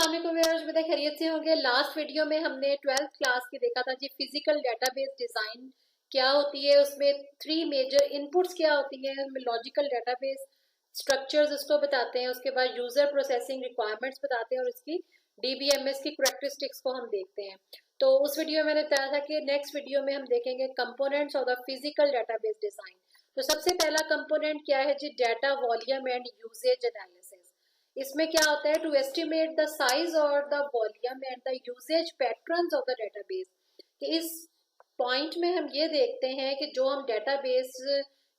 अस्सलाम वालेकुम व्यूअर्स, उम्मीद है खैरियत से होंगे। लास्ट वीडियो में हमने 12th क्लास की देखा था जी फिजिकल डेटाबेस डिजाइन क्या होती है, उसमें 3 मेजर इनपुट्स क्या होती हैं, उसमें लॉजिकल डेटाबेस स्ट्रक्चर्स उसको बताते हैं, उसके बाद यूजर प्रोसेसिंग रिक्वायरमेंट्स बताते हैं और इसकी डीबीएमएस की करैक्टरिस्टिक्स को हम देखते हैं। तो उस वीडियो में मैंने बताया था कि नेक्स्ट वीडियो में हम देखेंगे components of the physical database design. तो सबसे पहला कंपोनेंट क्या है जी, data volume and usage analysis. इसमें क्या होता है, टू एस्टिमेट द साइज और the volume and the usage patterns of the database. कि इस पॉइंट में हम ये देखते हैं कि जो हम डेटाबेस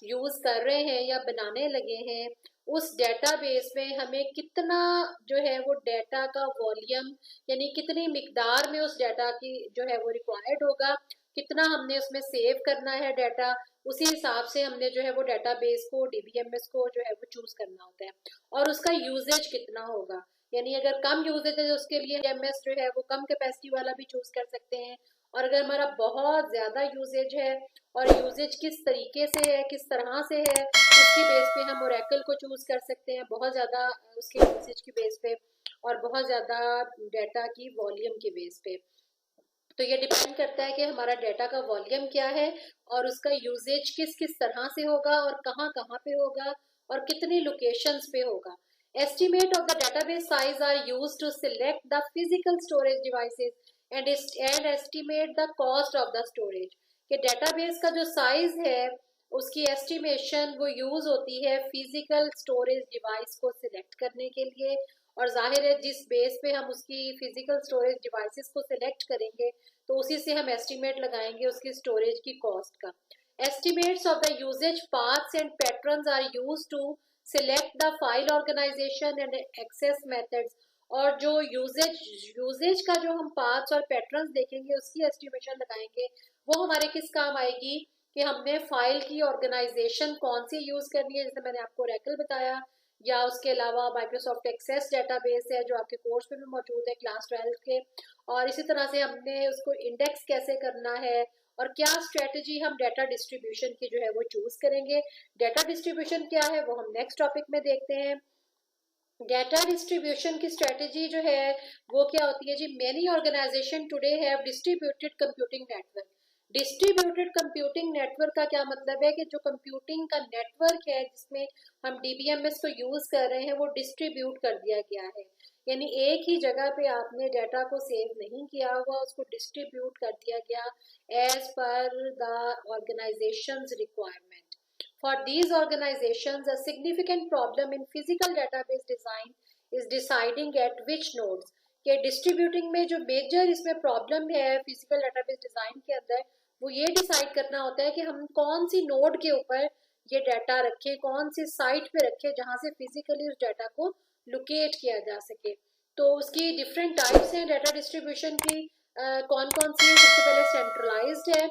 यूज कर रहे हैं या बनाने लगे हैं, उस डेटाबेस में हमें कितना जो है वो डेटा का वॉल्यूम, यानी कितनी मिकदार में उस डेटा की जो है वो रिक्वायर्ड होगा, कितना हमने उसमें सेव करना है डाटा, उसी हिसाब से हमने जो है वो डेटाबेस को, डीबीएमएस को जो है वो चूज करना होता है। और उसका यूजेज कितना होगा, यानी अगर कम यूजेज है उसके लिए एमएस जो है वो कम कैपेसिटी वाला भी चूज कर सकते हैं, और अगर हमारा बहुत ज्यादा यूजेज है और यूजेज किस तरीके से है, किस तरह से है, उसकी बेस पे हम ओरेकल को चूज कर सकते हैं बहुत ज्यादा उसके यूसेज की बेस पे और बहुत ज्यादा डाटा की वॉल्यूम की बेस पे। तो ये डिपेंड करता है कि हमारा डाटा का वॉल्यूम क्या है और उसका यूजेज किस किस तरह से होगा और कहाँ कहाँ पे होगा और कितनी लोकेशंस पे होगा। Estimate of the database size are used to select the physical storage devices and estimate the cost of the storage. कि डेटाबेस का जो साइज है उसकी एस्टिमेशन वो यूज होती है फिजिकल स्टोरेज डिवाइस को सिलेक्ट करने के लिए, और जाहिर है जिस बेस पे हम उसकी फिजिकल स्टोरेज डिवाइसेस को सिलेक्ट करेंगे तो उसी से हम एस्टिमेट लगाएंगे उसकी स्टोरेज की कॉस्ट का। Estimates of the usage paths and patterns are used to select the file organization and access methods. और जो यूजेज का जो हम पाथ्स और पैटर्न्स देखेंगे उसकी एस्टिमेशन लगाएंगे, वो हमारे किस काम आएगी कि हमने फाइल की ऑर्गेनाइजेशन कौन सी यूज करनी है, जैसे मैंने आपको ओरेकल बताया, या उसके अलावा माइक्रोसॉफ्ट एक्सेस डेटाबेस है जो आपके कोर्स में भी मौजूद है क्लास 12 के। और इसी तरह से हमने उसको इंडेक्स कैसे करना है और क्या स्ट्रेटजी हम डाटा डिस्ट्रीब्यूशन की जो है वो चूज करेंगे। डाटा डिस्ट्रीब्यूशन क्या है वो हम नेक्स्ट टॉपिक में देखते हैं। डाटा डिस्ट्रीब्यूशन की स्ट्रेटजी जो है वो क्या होती है जी, many organization today have distributed computing network. Distributed computing network का क्या मतलब है कि जो कंप्यूटिंग का नेटवर्क है जिसमें हम डीबीएमएस को यूज कर रहे हैं वो डिस्ट्रीब्यूट कर दिया गया है, यानी एक ही जगह पे आपने डाटा को सेव नहीं किया हुआ, उसको डिस्ट्रीब्यूट कर दिया गया as per the organization's requirement. For these organizations, a significant problem in physical database design is deciding at which nodes। के डिस्ट्रीब्यूटिंग में जो मेजर इसमें प्रॉब्लम है फिजिकल डेटाबेस डिजाइन के अंदर, वो ये डिसाइड करना होता है कि हम कौन सी नोड के ऊपर ये डाटा रखें, कौन सी साइट पे रखें जहां से फिजिकली उस डाटा को लोकेट किया जा सके। तो उसकी डिफरेंट टाइप्स हैं डाटा डिस्ट्रीब्यूशन की, कौन कौन सी है। सबसे पहले सेंट्रलाइज्ड है,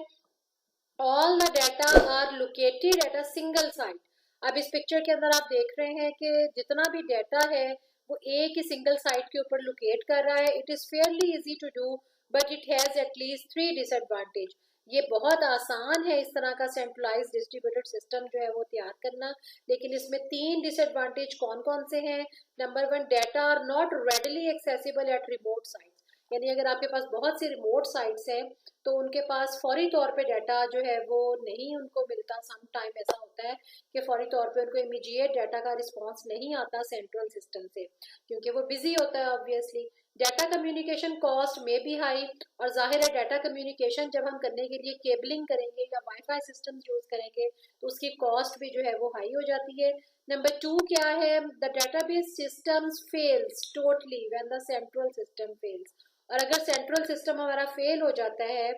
all the data are located at a single site. अब इस पिक्चर के अंदर आप देख रहे हैं कि जितना भी डाटा है वो एक ही सिंगल साइट के ऊपर लोकेट कर रहा है। It is fairly easy to do but it has at least 3 disadvantage. ये बहुत आसान है इस तरह का सेंट्रलाइज डिस्ट्रीब्यूटेड सिस्टम जो है वो तैयार करना, लेकिन इसमें 3 डिसएडवांटेज कौन कौन से हैं। Number 1, data are not readily accessible at remote sites. यानी अगर आपके पास बहुत सी रिमोट साइट्स हैं तो उनके पास फौरी तौर पे डाटा जो है वो नहीं उनको मिलता। सम टाइम ऐसा होता है कि फौरी तौर पे उनको इमीडिएट डाटा का रिस्पांस नहीं आता सेंट्रल सिस्टम से, क्योंकि वो बिजी होता है ऑब्वियसली। डाटा कम्युनिकेशन कॉस्ट में भी हाई, और जाहिर है डाटा कम्युनिकेशन जब हम करने के लिए केबलिंग करेंगे या वाईफाई सिस्टम यूज करेंगे तो उसकी कॉस्ट भी जो है वो हाई हो जाती है। नंबर 2 क्या है, the database systems fails totally when the central system fails. और अगर सेंट्रल सिस्टम हमारा फेल हो जाता है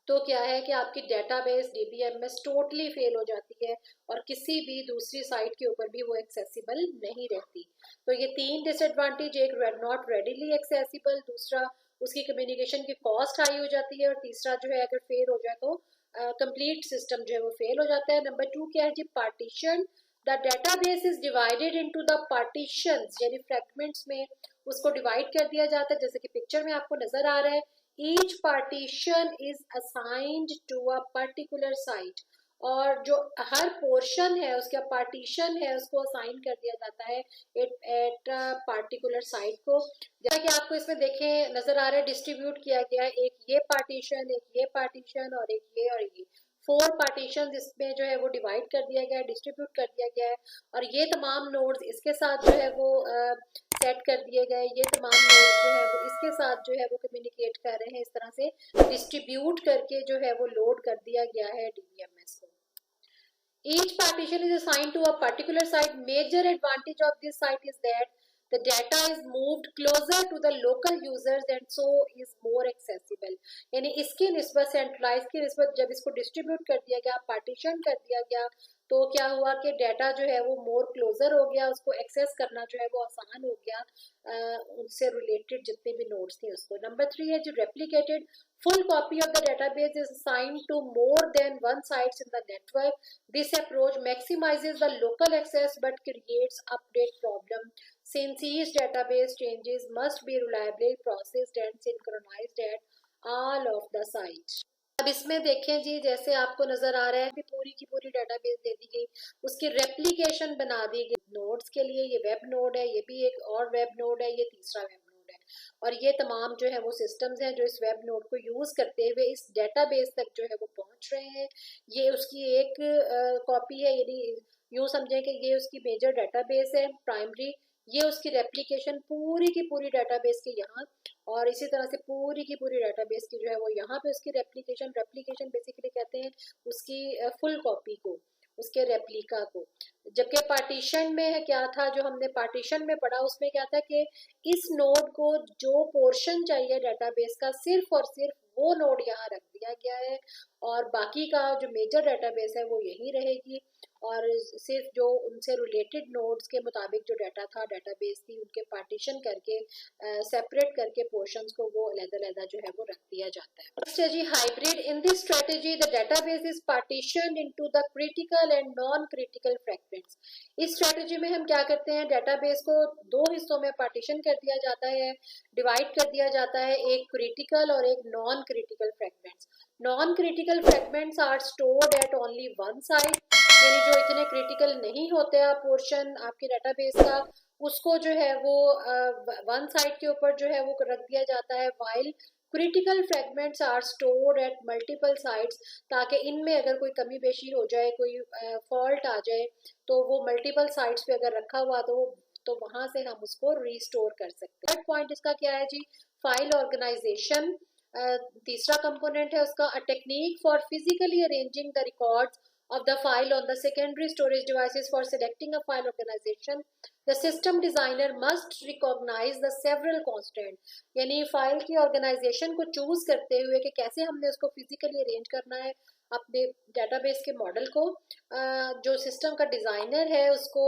तो क्या है कि आपकी डेटाबेस डीबीएमएस टोटली फेल हो जाती है और किसी भी दूसरी साइट के ऊपर भी वो एक्सेसिबल नहीं रहती। तो ये 3 डिसएडवांटेज, एक नॉट रेडिली एक्सेसिबल, दूसरा उसकी कम्युनिकेशन की कॉस्ट हाई हो जाती है, और तीसरा जो है अगर फेल हो जाए तो कंप्लीट सिस्टम जो है वो फेल हो जाता है। नंबर 2 क्या है जी, partition. The database is divided into the partitions, यानी फ्रैगमेंट्स में उसको डिवाइड कर दिया जाता है, जैसे कि पिक्चर में आपको नजर आ रहा है। Each partition is assigned to a particular site, और जो हर पोर्शन है उसका पार्टीशन है उसको असाइन कर दिया जाता है एट पार्टिकुलर साइट को। जैसा कि आपको इसमें देखें नजर आ रहा है, डिस्ट्रीब्यूट किया गया है, एक ये पार्टीशन, एक ये पार्टीशन और एक ये और ये, 4 पार्टीशन इसमें जो है वो डिवाइड कर दिया गया है, डिस्ट्रीब्यूट कर दिया गया है। और ये तमाम नोड्स इसके साथ जो है वो सेट कर दिए गए, ये तमाम नोड्स जो है वो इसके साथ जो है वो कम्युनिकेट कर रहे हैं। इस तरह से डिस्ट्रीब्यूट करके जो है वो लोड कर दिया गया है डीबीएमएस को। Each partition is assigned to a particular site. Major advantage of this site is that the data is moved closer to the local users and so is more accessible. यानी इसकी निस्बत centralise की निस्बत जब इसको distribute कर दिया गया, पार्टीशन कर दिया गया, तो क्या हुआ कि डाटा जो है वो मोर क्लोजर हो गया, उसको एक्सेस करना जो है वो आसान हो गया, उनसे रिलेटेड जितने भी नोड्स थे उसको। नंबर 3 है जो replicated, full copy of the database is assigned to more than one sites in the network. This approach maximizes the local access but creates update problem since each database changes must be reliably processed and synchronized at all of the sites. अब इसमें देखें जी, जैसे आपको नजर आ रहा है कि पूरी की पूरी डेटाबेस दे दी गई, उसकी रेप्लिकेशन बना दी गई नोड्स के लिए। ये वेब नोड है, ये भी एक और वेब नोड है, ये तीसरा वेब नोड है, और ये तमाम जो है वो सिस्टम्स हैं जो इस वेब नोड को यूज करते हुए इस डेटाबेस तक जो है वो पहुंच रहे हैं। ये उसकी एक कॉपी है, यानी यूं समझें कि ये उसकी मेजर डेटाबेस है प्राइमरी, ये उसकी रेप्लिकेशन पूरी की पूरी डेटाबेस की यहाँ, और इसी तरह से पूरी की पूरी डेटाबेस की जो है वो यहाँ पे उसकी रेप्लिकेशन। रेप्लिकेशन बेसिकली कहते हैं उसकी फुल कॉपी को, उसके रेप्लिका को। जबकि पार्टीशन में क्या था, जो हमने पार्टीशन में पढ़ा उसमें क्या था कि इस नोड को जो पोर्शन चाहिए डेटाबेस का सिर्फ और सिर्फ वो नोड यहाँ रख दिया गया है, और बाकी का जो मेजर डेटाबेस है वो यहीं रहेगी, और सिर्फ जो उनसे रिलेटेड नोड्स के मुताबिक जो डाटा था, डेटाबेस थी, उनके पार्टीशन करके सेपरेट करके पोर्शंस को वो अलग-अलग जो है वो रख दिया जाता है। नेक्स्ट है जी hybrid. In this strategy the database is partitioned into the critical and non critical fragments. इस स्ट्रेटेजी में हम क्या करते हैं, डेटाबेस को 2 हिस्सों में पार्टीशन कर दिया जाता है, डिवाइड कर दिया जाता है, एक क्रिटिकल और एक non critical fragments. Non critical fragments are stored at only one side, यानी जो इतने क्रिटिकल नहीं होते पोर्शन आपके डेटाबेस का, उसको जो है वो वन साइड के ऊपर जो है वो रख दिया जाता है। While critical fragments are stored at multiple sites, ताकि इनमें अगर कोई कमी पेशी हो जाए, कोई फॉल्ट आ जाए, तो वो मल्टीपल साइट्स पे अगर रखा हुआ तो वहां से हम उसको रिस्टोर कर सकते हैं। थर्ड पॉइंट इसका क्या है जी, फाइल ऑर्गेनाइजेशन। तीसरा कंपोनेंट है उसका, a technique for physically arranging the records of the file on the secondary storage devices. For selecting a file organization, the system designer must recognize the several constraints, यानी file की organisation को choose करते हुए कि कैसे हमने उसको physically arrange करना है अपने डेटाबेस के मॉडल को। जो सिस्टम का डिजाइनर है उसको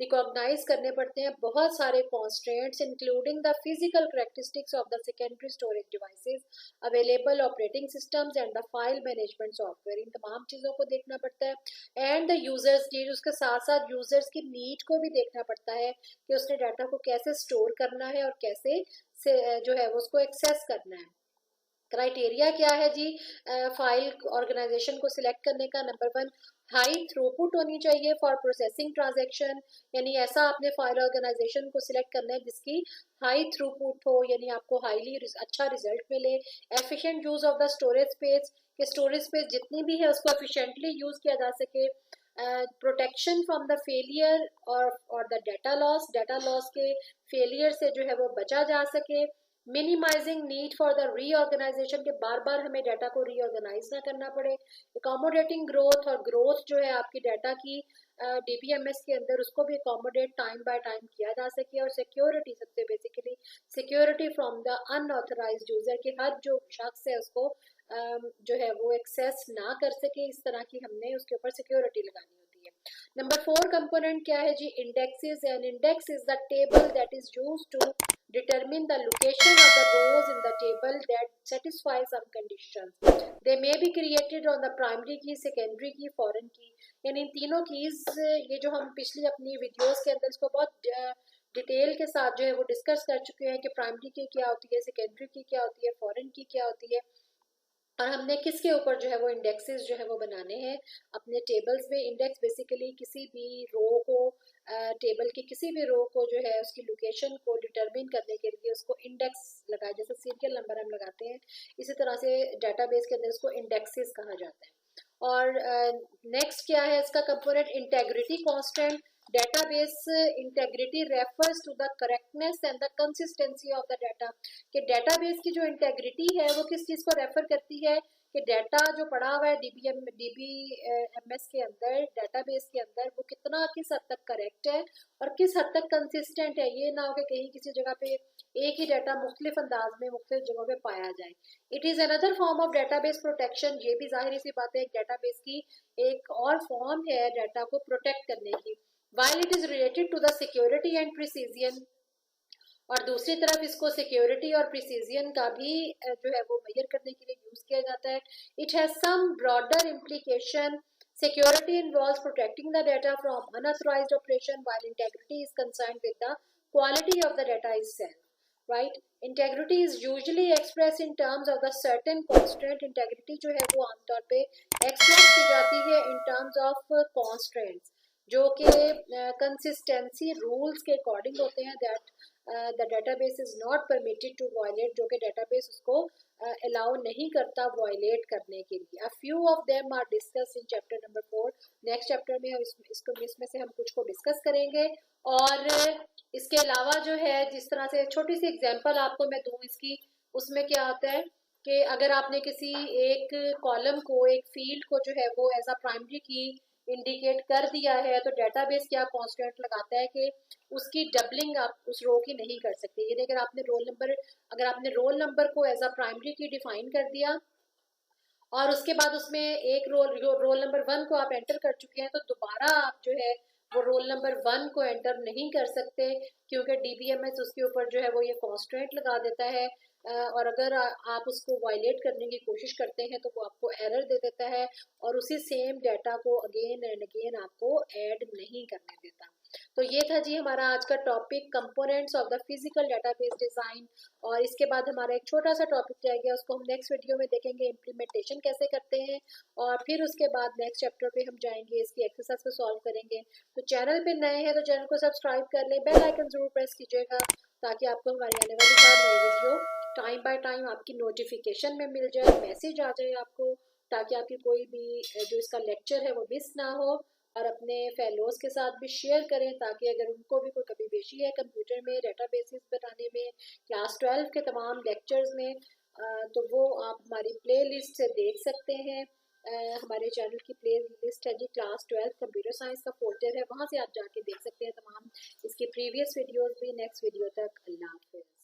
रिकॉग्नाइज करने पड़ते हैं बहुत सारे constraints, including the physical characteristics of the secondary storage devices, available operating systems and the file management software. इन तमाम चीज़ों को देखना पड़ता है। एंड द यूजर्स नीड, उसके साथ साथ यूजर्स की नीड को भी देखना पड़ता है कि उसने डाटा को कैसे स्टोर करना है और कैसे से जो है वो उसको एक्सेस करना है। क्राइटेरिया क्या है जी फाइल ऑर्गेनाइजेशन को सिलेक्ट करने का? नंबर 1, हाई थ्रूपुट होनी चाहिए फॉर प्रोसेसिंग ट्रांजैक्शन, यानी ऐसा आपने फाइल ऑर्गेनाइजेशन को सिलेक्ट करना है जिसकी हाई थ्रूपुट हो, यानी आपको हाईली अच्छा रिजल्ट मिले। Efficient use of the storage space, कि स्टोरेज स्पेस जितनी भी है उसको एफिशिएंटली यूज किया जा सके। प्रोटेक्शन फ्रॉम द फेलियर और द डाटा लॉस के फेलियर से जो है वो बचा जा सके। Minimizing need for the reorganization, के बार बार हमें डाटा को रीऑर्गेनाइज ना करना पड़े। अकोमोडेटिंग ग्रोथ, और ग्रोथ जो है आपकी डाटा की डीबीएमएस के अंदर उसको भी अकोमोडेट टाइम बाय टाइम किया जा सके। और सिक्योरिटी, सबसे basically security from the unauthorized user, के हर जो शख्स है उसको जो है वो एक्सेस ना कर सके, इस तरह की हमने उसके ऊपर सिक्योरिटी लगानी होती है। नंबर 4 कंपोनेंट क्या है जी, indexes. An index is the table that is used to determine the location of the rows in the table that satisfy some conditions. They may be created on the primary key, secondary key, foreign key. यानी इन तीनों keys, ये जो हम पिछली अपनी videos के अंदर इसको बहुत डिटेल के साथ जो है वो डिस्कस कर चुके हैं कि प्राइमरी की क्या होती है, सेकेंडरी की क्या होती है, फॉरेन की क्या होती है। और हमने किसके ऊपर जो है वो इंडेक्सेस जो है वो बनाने हैं अपने टेबल्स में। इंडेक्स बेसिकली किसी भी रो को, टेबल की किसी भी रो को जो है उसकी लोकेशन को डिटरमिन करने के लिए उसको इंडेक्स लगाए, जैसे सीरियल नंबर हम लगाते हैं, इसी तरह से डाटाबेस के अंदर इसको इंडेक्सेस कहा जाता है। और नेक्स्ट क्या है इसका component, integrity constant. Database integrity refers to the correctness and the consistency of the data, कि डेटाबेस की जो इंटेग्रिटी है वो किस चीज को रेफर करती है, कि डाटा जो पड़ा हुआ है डीबीएमएस के अंदर, डाटाबेस के अंदर, वो कितना किस हद तक करेक्ट है और किस हद तक कंसिस्टेंट है। ये ना हो कि कहीं किसी जगह पे एक ही डाटा मुख्तलिफ अंदाज में मुख्तलिफ जगहों पे पाया जाए। It is another form of database protection. ये भी जाहिर सी बात है एक डेटाबेस की एक और फॉर्म है डाटा को प्रोटेक्ट करने की। while it is related to the security and precision, और दूसरी तरफ इसको सिक्योरिटी और प्रिसीजन का भी जो है वो मेजर करने के लिए यूज किया जाता है। It has some broader implication. Security involves protecting the data from unauthorized operation, while integrity is concerned with the quality of the data itself, right? Integrity is usually expressed in terms of the certain constraint. integrity जो है वो आमतौर पे express की जाती है in terms of constraints, जो कि कंसिस्टेंसी रूल्स के अकॉर्डिंग होते हैं, that the database is not permitted to violate, जो कि डेटाबेस उसको अलाउ नहीं करता वायलेट करने के लिए। A few of them are discuss in chapter number 4। Next chapter में हम इसमें से हम कुछ को डिस्कस करेंगे। और इसके अलावा जो है जिस तरह से छोटी सी एग्जांपल आपको मैं दूं इसकी, उसमें क्या होता है कि अगर आपने किसी एक कॉलम को, एक फील्ड को जो है वो एज अ प्राइमरी की इंडिकेट कर दिया है, तो डेटाबेस क्या कॉन्स्टेंट लगाता है कि उसकी डबलिंग आप उस रो की नहीं कर सकते। यानी अगर आपने रोल नंबर को एज अ प्राइमरी की डिफाइन कर दिया और उसके बाद उसमें एक रोल नंबर 1 को आप एंटर कर चुके हैं, तो दोबारा आप जो है वो रोल नंबर 1 को एंटर नहीं कर सकते, क्योंकि डीबीएमएस उसके ऊपर जो है वो ये कॉन्स्टेंट लगा देता है। और अगर आप उसको वायलेट करने की कोशिश करते हैं तो वो आपको एरर दे देता है और उसी सेम डाटा को अगेन एंड अगेन आपको ऐड नहीं करने देता। तो ये था जी हमारा आज का topic, components of the physical database design. और इसके बाद हमारा एक छोटा सा टॉपिक रह गया, उसको हम नेक्स्ट वीडियो में देखेंगे, इम्प्लीमेंटेशन कैसे करते हैं। और फिर उसके बाद नेक्स्ट चैप्टर पे हम जाएंगे, इसकी एक्सरसाइज को सॉल्व करेंगे। तो चैनल पे नए हैं तो चैनल को सब्सक्राइब कर लें, बेल आइकन जरूर प्रेस कीजिएगा, ताकि आपको हमारी आने वाली हर नई वीडियो टाइम बाय टाइम आपकी नोटिफिकेशन में मिल जाए, मैसेज आ जाए आपको, ताकि आपकी कोई भी जो इसका लेक्चर है वो मिस ना हो। और अपने फेलोज के साथ भी शेयर करें, ताकि अगर उनको भी कोई कभी बेशी है कंप्यूटर में डेटाबेसेस बनाने में, क्लास 12 के तमाम लेक्चर्स में, तो वो आप हमारी प्ले लिस्ट से देख सकते हैं। हमारे चैनल की प्ले लिस्ट है जी, क्लास 12 कंप्यूटर साइंस का फोल्डर है, वहाँ से आप जाके देख सकते हैं तमाम इसकी प्रीवियस वीडियोस भी। नेक्स्ट वीडियो तक अल्लाह हाफिज़।